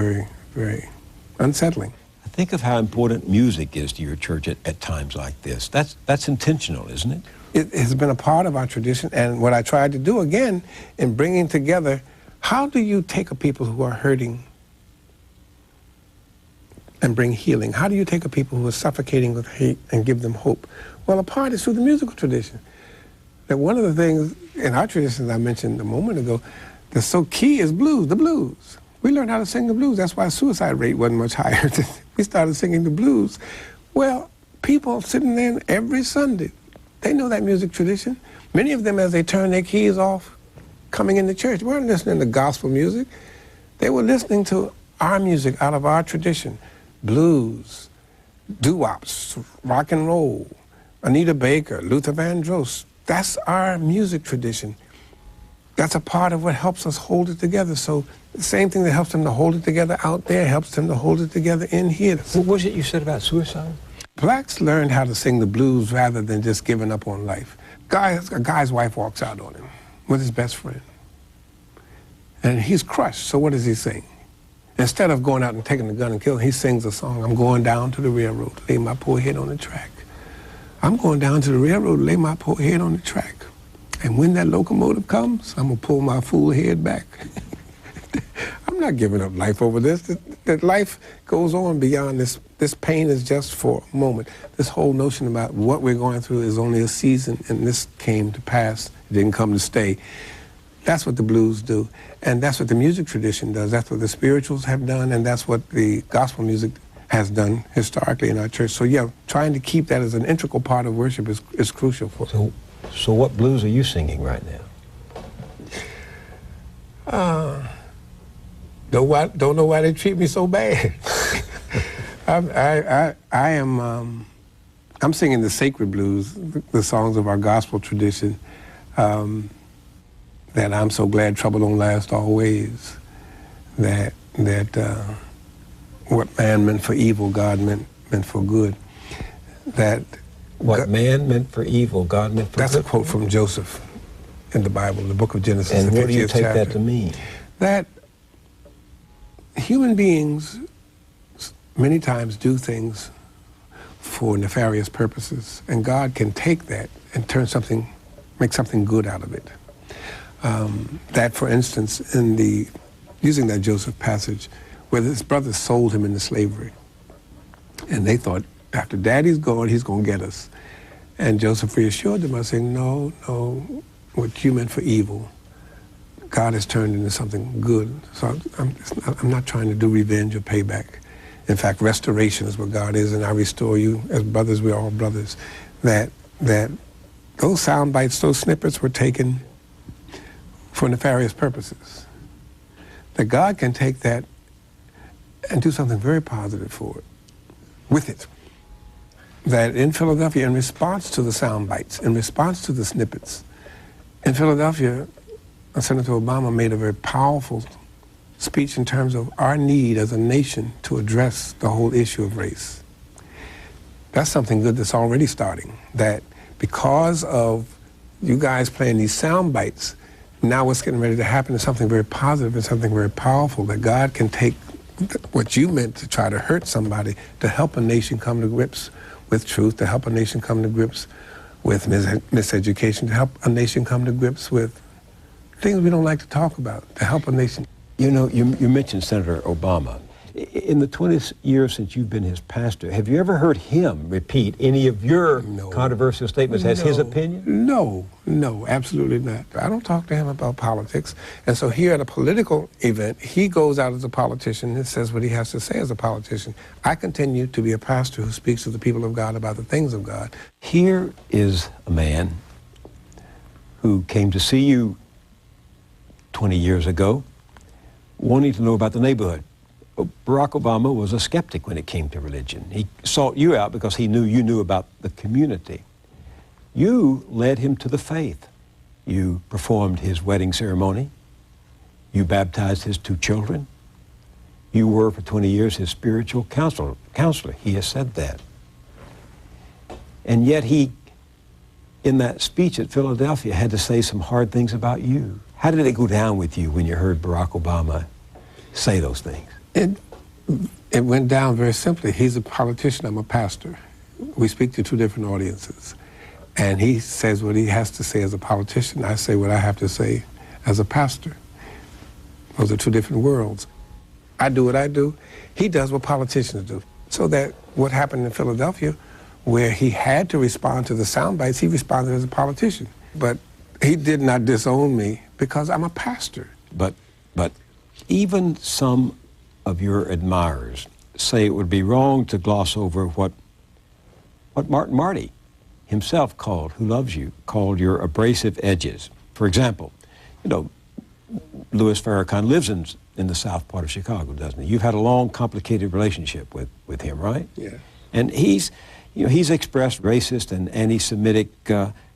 very, very unsettling. Think of how important music is to your church at times like this. That's intentional, isn't it? It has been a part of our tradition, and what I tried to do again in bringing together, how do you take a people who are hurting and bring healing? How do you take a people who are suffocating with hate and give them hope? Well, a part is through the musical tradition. That one of the things in our traditions I mentioned a moment ago that's so key is blues, the blues. We learned how to sing the blues. That's why suicide rate wasn't much higher. We started singing the blues. Well, people sitting there every Sunday, they know that music tradition. Many of them, as they turn their keys off, coming into church, weren't listening to gospel music. They were listening to our music out of our tradition. Blues, doo-wops, rock and roll, Anita Baker, Luther Vandross. That's our music tradition. That's a part of what helps us hold it together. So the same thing that helps them to hold it together out there helps them to hold it together in here. What was it you said about suicide? Blacks learned how to sing the blues rather than just giving up on life. A guy's wife walks out on him with his best friend. And he's crushed, so what does he sing? Instead of going out and taking the gun and killing, he sings a song, I'm going down to the railroad to lay my poor head on the track. I'm going down to the railroad to lay my poor head on the track. And when that locomotive comes, I'm gonna pull my fool head back. I'm not giving up life over this. That life goes on beyond this. This pain is just for a moment. This whole notion about what we're going through is only a season, and this came to pass. It didn't come to stay. That's what the blues do, and that's what the music tradition does. That's what the spirituals have done, and that's what the gospel music has done historically in our church. So yeah, trying to keep that as an integral part of worship is crucial for us. So what blues are you singing right now? Don't know why they treat me so bad. I'm singing the sacred blues, the songs of our gospel tradition. That I'm so glad trouble don't last always. That what man meant for evil, God meant for good. That what man meant for evil, God meant for good. That's a quote from Joseph in the Bible, the book of Genesis, and the 50th chapter. And what do you take that to mean? That human beings many times do things for nefarious purposes, and God can take that and make something good out of it. That, for instance, using that Joseph passage, where his brothers sold him into slavery, and they thought, after Daddy's gone, he's going to get us. And Joseph reassured them by saying, no, what you meant for evil, God has turned into something good. So I'm not trying to do revenge or payback. In fact, restoration is what God is, and I restore you. As brothers, we're all brothers. That those sound bites, those snippets were taken for nefarious purposes. That God can take that and do something very positive for it, with it. That in Philadelphia, in response to the sound bites, in response to the snippets, in Philadelphia, Senator Obama made a very powerful speech in terms of our need as a nation to address the whole issue of race. That's something good that's already starting. That because of you guys playing these sound bites, now what's getting ready to happen is something very positive and something very powerful, that God can take what you meant to try to hurt somebody to help a nation come to grips with truth, to help a nation come to grips with miseducation, to help a nation come to grips with things we don't like to talk about, to help a nation. You know, you mentioned Senator Obama. In the 20 years since you've been his pastor, have you ever heard him repeat any of your controversial statements as his opinion? No, absolutely not. I don't talk to him about politics. And so here at a political event, he goes out as a politician and says what he has to say as a politician. I continue to be a pastor who speaks to the people of God about the things of God. Here is a man who came to see you 20 years ago, wanting to know about the neighborhood. Barack Obama was a skeptic when it came to religion. He sought you out because he knew you knew about the community. You led him to the faith. You performed his wedding ceremony. You baptized his 2 children. You were for 20 years his spiritual counselor. He has said that. And yet he, in that speech at Philadelphia, had to say some hard things about you. How did it go down with you when you heard Barack Obama say those things? It, it went down very simply. He's a politician, I'm a pastor. We speak to two different audiences. And he says what he has to say as a politician. I say what I have to say as a pastor. Those are two different worlds. I do what I do. He does what politicians do. So that what happened in Philadelphia, where he had to respond to the sound bites, he responded as a politician. But he did not disown me because I'm a pastor. But even some of your admirers say it would be wrong to gloss over what Martin Marty himself called, who loves you, called your abrasive edges. For example, Louis Farrakhan lives in the south part of Chicago, doesn't he? You've had a long, complicated relationship with him, right? Yeah. And he's expressed racist and anti-Semitic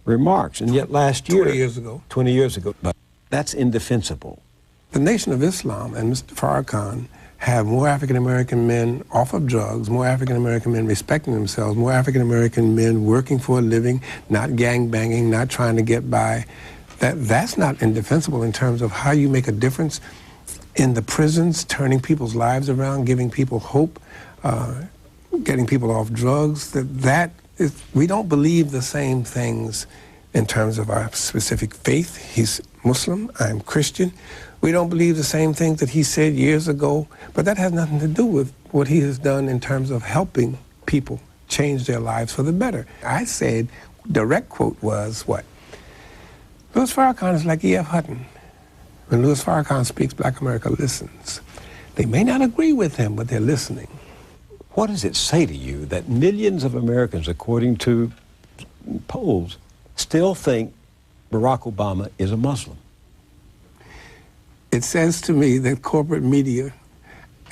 remarks, and yet last year... 20 years ago. But that's indefensible. The Nation of Islam and Mr. Farrakhan have more African-American men off of drugs, more African-American men respecting themselves, more African-American men working for a living, not gang-banging, not trying to get by. That's not indefensible in terms of how you make a difference in the prisons, turning people's lives around, giving people hope, getting people off drugs. We don't believe the same things in terms of our specific faith. He's Muslim, I'm Christian. We don't believe the same things that he said years ago, but that has nothing to do with what he has done in terms of helping people change their lives for the better. I said, direct quote was what? Louis Farrakhan is like E.F. Hutton. When Louis Farrakhan speaks, Black America listens. They may not agree with him, but they're listening. What does it say to you that millions of Americans, according to polls, still think Barack Obama is a Muslim? It says to me that corporate media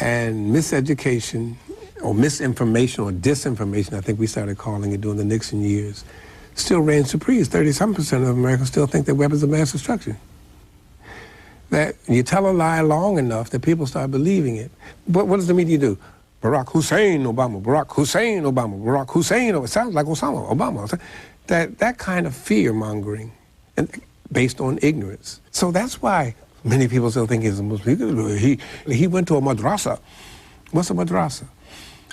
and miseducation or misinformation or disinformation, I think we started calling it during the Nixon years, still reigns supreme. 30-some% of Americans still think they're weapons of mass destruction. That you tell a lie long enough that people start believing it. But what does the media do? Barack Hussein Obama, Barack Hussein Obama, Barack Hussein Obama. It sounds like Osama Obama. That kind of fear-mongering and based on ignorance. So that's why many people still think he's a Muslim. He went to a madrasa. What's a madrasa?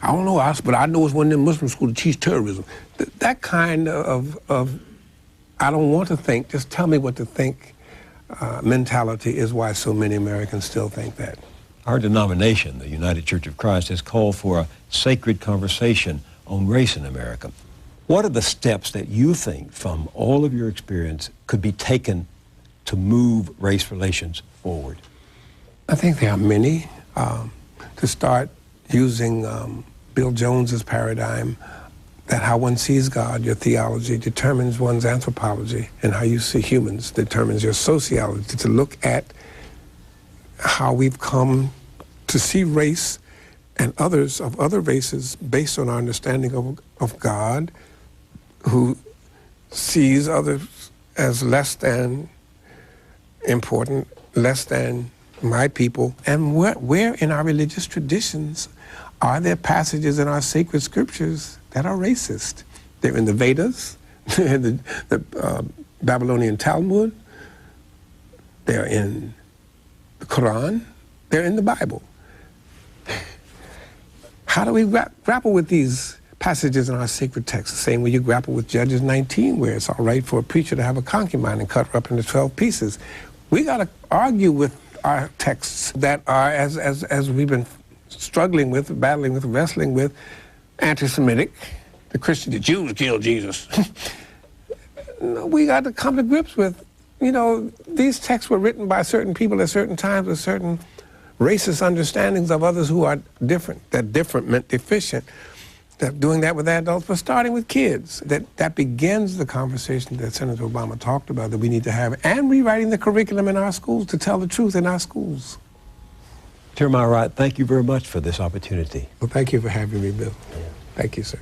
I don't know, but I know it's one of them Muslim schools to teach terrorism. That kind of I don't want to think, just tell me what to think mentality is why so many Americans still think that. Our denomination, the United Church of Christ, has called for a sacred conversation on race in America. What are the steps that you think, from all of your experience, could be taken to move race relations forward? I think there are many. To start using Bill Jones's paradigm, that how one sees God, your theology, determines one's anthropology, and how you see humans determines your sociology, to look at how we've come to see race and others of other races based on our understanding of God, who sees others as less than important, less than my people. And where in our religious traditions are there passages in our sacred scriptures that are racist? They're in the Vedas, they're in the Babylonian Talmud, they're in the Quran, they're in the Bible. How do we grapple with these passages in our sacred texts? The same way you grapple with Judges 19, where it's all right for a preacher to have a concubine and cut her up into 12 pieces. We got to argue with our texts that are, as we've been struggling with, battling with, wrestling with, anti-Semitic. The Jews killed Jesus. We got to come to grips with, these texts were written by certain people at certain times with certain racist understandings of others who are different. That different meant deficient. That doing that with adults, but starting with kids. That begins the conversation that Senator Obama talked about that we need to have, and rewriting the curriculum in our schools to tell the truth in our schools. Jeremiah Wright, thank you very much for this opportunity. Well, thank you for having me, Bill. Yeah. Thank you, sir.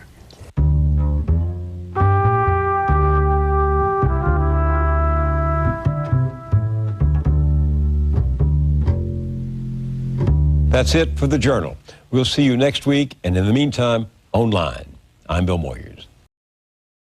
That's it for The Journal. We'll see you next week, and in the meantime, online. I'm Bill Moyer.